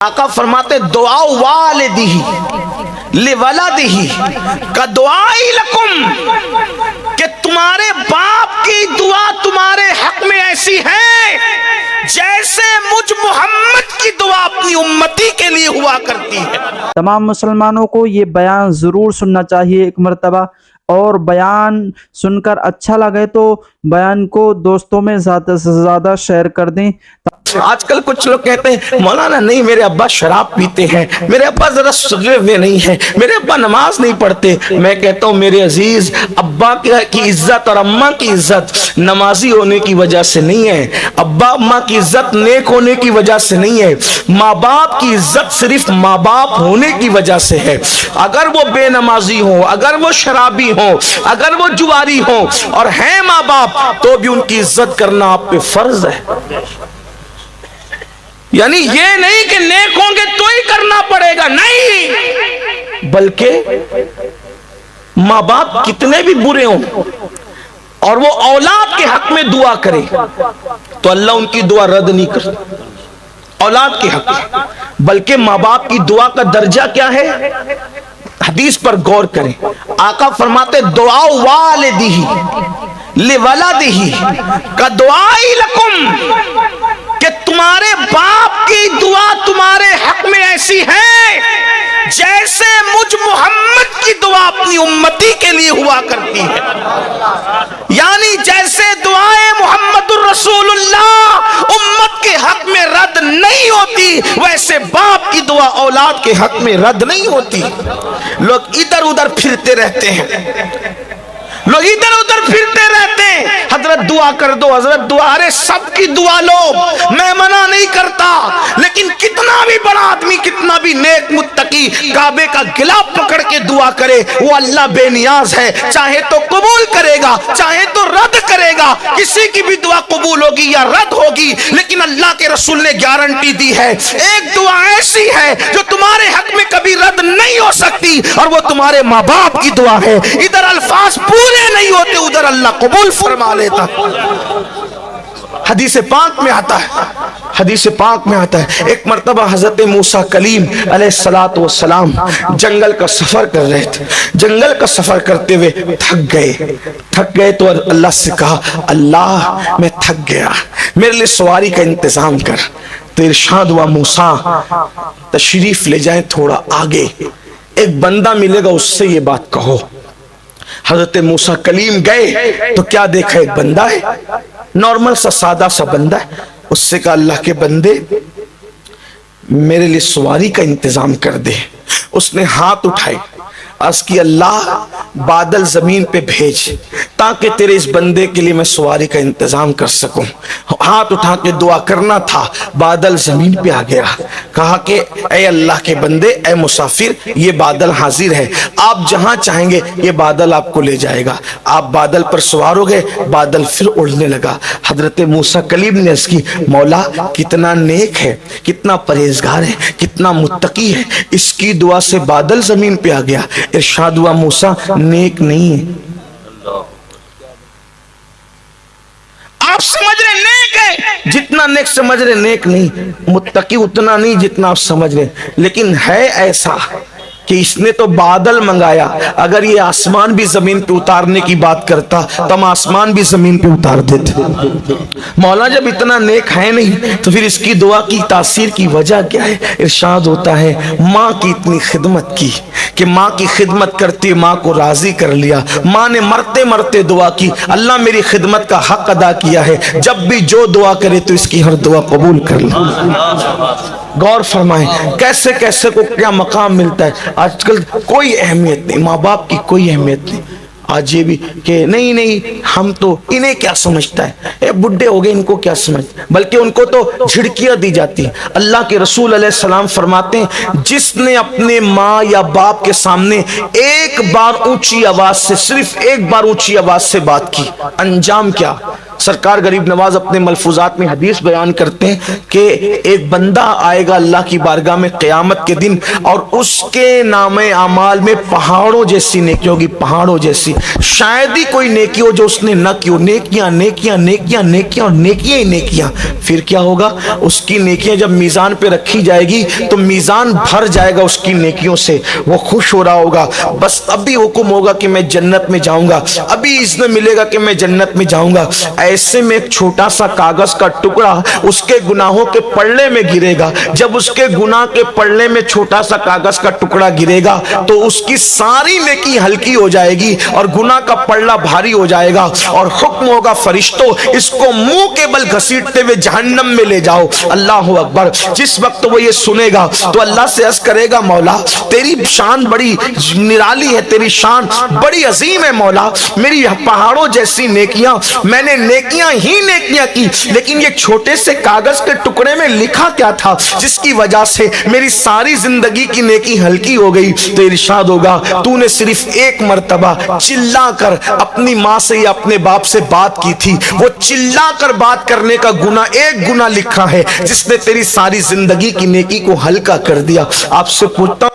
آقا فرماتے دعا والدی لولدی کا دعائی لکم، کہ تمہارے باپ کی دعا تمہارے حق میں ایسی ہے جیسے مجھ محمد کی دعا اپنی امتی کے لیے ہوا کرتی ہے۔ تمام مسلمانوں کو یہ بیان ضرور سننا چاہیے ایک مرتبہ، اور بیان سن کر اچھا لگے تو بیان کو دوستوں میں زیادہ سے زیادہ شیئر کر دیں۔ آج کل کچھ لوگ کہتے ہیں مولانا نہیں میرے ابا شراب پیتے ہیں، میرے ابا ذرا سدھرے ہوئے نہیں ہیں، میرے ابا نماز نہیں پڑھتے۔ میں کہتا ہوں میرے عزیز، ابا کی عزت اور اماں کی عزت نمازی ہونے کی وجہ سے نہیں ہے، ابا اماں کی عزت نیک ہونے کی وجہ سے نہیں ہے، ماں باپ کی عزت صرف ماں باپ ہونے کی وجہ سے ہے۔ اگر وہ بے نمازی ہو، اگر وہ شرابی ہو، اگر وہ جواری ہو اور ہیں ماں باپ، تو بھی ان کی عزت کرنا آپ پہ فرض ہے۔ یعنی یہ نہیں کہ نیک ہوں گے تو ہی کرنا پڑے گا، نہیں، بلکہ ماں باپ کتنے بھی برے ہوں اور وہ اولاد کے حق میں دعا کرے تو اللہ ان کی دعا رد نہیں کرتا، اولاد کے حق میں، بلکہ ماں باپ کی دعا کا درجہ کیا ہے؟ حدیث پر غور کریں، آقا فرماتے دعا والدی لولدی کا دعائی لکم، کہ تمہارے باپ کی دعا تمہارے حق میں ایسی ہے جیسے مجھ محمد کی دعا اپنی امتی کے لیے ہوا کرتی ہے۔ یعنی جیسے دعائیں محمد الرسول اللہ امت کے حق میں رد نہیں ہوتی، ویسے باپ کی دعا اولاد کے حق میں رد نہیں ہوتی۔ لوگ ادھر ادھر پھرتے رہتے ہیں، لوگ ادھر ادھر پھرتے رہتے ہیں، حضرت دعا کر دو، حضرت دعا، ارے سب کی دعا لو، میں منع نہیں کرتا، لیکن کتنا بھی بڑا آدمی، کتنا بھی نیک متقی کعبے کا غلاف پکڑ کے دعا کرے، وہ اللہ بے نیاز ہے، چاہے تو قبول کرے گا چاہے تو رد کرے گا، کسی کی بھی دعا قبول ہوگی یا رد ہوگی، لیکن اللہ کے رسول نے گارنٹی دی ہے، ایک دعا ایسی ہے جو تمہارے حق میں کبھی رد نہیں ہو سکتی، اور وہ تمہارے ماں باپ کی دعا ہے۔ ادھر الفاظ پورے نہیں ہوتے، ادھر اللہ قبول فرما لیتا۔ حدیث پاک میں آتا ہے، حدیث پاک میں آتا ہے، ایک مرتبہ حضرت موسیٰ کلیم علیہ السلام جنگل کا سفر کر رہے تھے، جنگل کا سفر کرتے ہوئے تھک گئے تو اللہ سے کہا اللہ میں تھک گیا، میرے لیے سواری کا انتظام کر۔ تو ارشاد ہوا موسیٰ تشریف لے جائیں تھوڑا آگے، ایک بندہ ملے گا اس سے یہ بات کہو۔ حضرت موسیٰ کلیم گئے تو کیا دیکھا؟ ایک بندہ ہے، نارمل سا سادہ سا بندہ ہے، اس سے کہا اللہ کے بندے میرے لیے سواری کا انتظام کر دے۔ اس نے ہاتھ اٹھائے، عرض کی اللہ بادل زمین پہ بھیج تاکہ تیرے اس بندے کے لیے میں سواری کا انتظام کر سکوں۔ ہاتھ اٹھا کے دعا کرنا تھا، بادل زمین پہ آ گیا، کہا کہ اے اللہ کے بندے، اے مسافر، یہ بادل حاضر ہے، آپ جہاں چاہیں گے یہ بادل آپ کو لے جائے گا۔ آپ بادل پر سوار ہو گئے، بادل پھر اڑنے لگا۔ حضرت موسیٰ کلیم نے عرض کی مولا کتنا نیک ہے، کتنا پرہیزگار ہے، کتنا متقی ہے، اس کی دعا سے بادل زمین پہ آ گیا۔ ارشاد ہوا موسیٰ نیک نہیں ہے، آپ سمجھ رہے نیک ہے، جتنا نیک سمجھ رہے نیک نہیں، متقی اتنا نہیں جتنا آپ سمجھ رہے، لیکن ہے ایسا کہ اس نے تو بادل منگایا، اگر یہ آسمان بھی زمین پہ اتارنے کی بات کرتا تو ہم آسمان بھی زمین پہ اتار دیتے۔ مولا جب اتنا نیک ہے نہیں تو پھر اس کی دعا کی تاثیر کی وجہ کیا ہے؟ ارشاد ہوتا ہے ماں کی اتنی خدمت کی کہ ماں کی خدمت کرتی ماں کو راضی کر لیا، ماں نے مرتے مرتے دعا کی اللہ میری خدمت کا حق ادا کیا ہے، جب بھی جو دعا کرے تو اس کی ہر دعا قبول کر لے۔ غور فرمائیں کیسے کیسے کو کیا مقام ملتا ہے۔ آج کل کوئی اہمیت نہیں، ماں باپ کی کوئی اہمیت نہیں۔ آج یہ بھی کہ نہیں ہم تو انہیں کیا سمجھتا ہے، اے بڈھے ہو گئے ان کو کیا سمجھ، بلکہ ان کو تو جھڑکیاں دی جاتی ہیں۔ اللہ کے رسول علیہ السلام فرماتے ہیں جس نے اپنے ماں یا باپ کے سامنے ایک بار اونچی آواز سے، صرف ایک بار اونچی آواز سے بات کی، انجام کیا؟ سرکار غریب نواز اپنے ملفوظات میں حدیث بیان کرتے ہیں کہ ایک بندہ آئے گا اللہ کی بارگاہ میں قیامت کے دن، اور اس کے نام اعمال میں پہاڑوں جیسی نیکی ہوگی، پہاڑوں جیسی، شاید ہی کوئی نیکی ہو جو اس نے نہ کی ہو، نیکیاں نیکیاں نیکیاں نیکیاں اور نیکیاں ہی نیکیاں۔ پھر کیا ہوگا؟ اس کی نیکیاں جب میزان پہ رکھی جائے گی تو میزان بھر جائے گا اس کی نیکیوں سے، وہ خوش ہو رہا ہوگا، بس ابھی حکم ہوگا کہ میں جنت میں جاؤں گا، ابھی اذن ملے گا کہ میں جنت میں جاؤں گا۔ ایسے میں ایک چھوٹا سا کاغذ کا ٹکڑا اس کے گناہوں کے پلڑے میں گرے گا۔ جب اس کے گناہ کے پلڑے میں چھوٹا سا کاغذ کا ٹکڑا گرے گا تو اس کی ساری نیکی ہلکی ہو جائے گی اور گناہ کا پلڑا بھاری ہو جائے گا، اور حکم ہوگا فرشتوں اس کو منہ کے بل گھسیٹتے ہوئے جہنم میں لے جاؤ۔ اللہ اکبر۔ جس وقت وہ یہ سنے گا تو اللہ سے عرض کرے گا مولا تیری شان بڑی نرالی ہے، تیری شان بڑی عظیم ہے مولا، میری پہاڑوں جیسی نیکیاں، میں نے نیکیاں ہی نیکیاں کی، لیکن یہ چھوٹے سے کاغذ کے ٹکڑے میں لکھا کیا تھا جس کی وجہ سے میری ساری زندگی کی نیکی ہلکی ہو گئی؟ تو ارشاد ہوگا تو نے صرف ایک مرتبہ چلا کر اپنی ماں سے یا اپنے باپ سے بات کی تھی، وہ چلا کر بات کرنے کا گناہ ایک گناہ لکھا ہے جس نے تیری ساری زندگی کی نیکی کو ہلکا کر دیا۔ آپ سے پوچھتا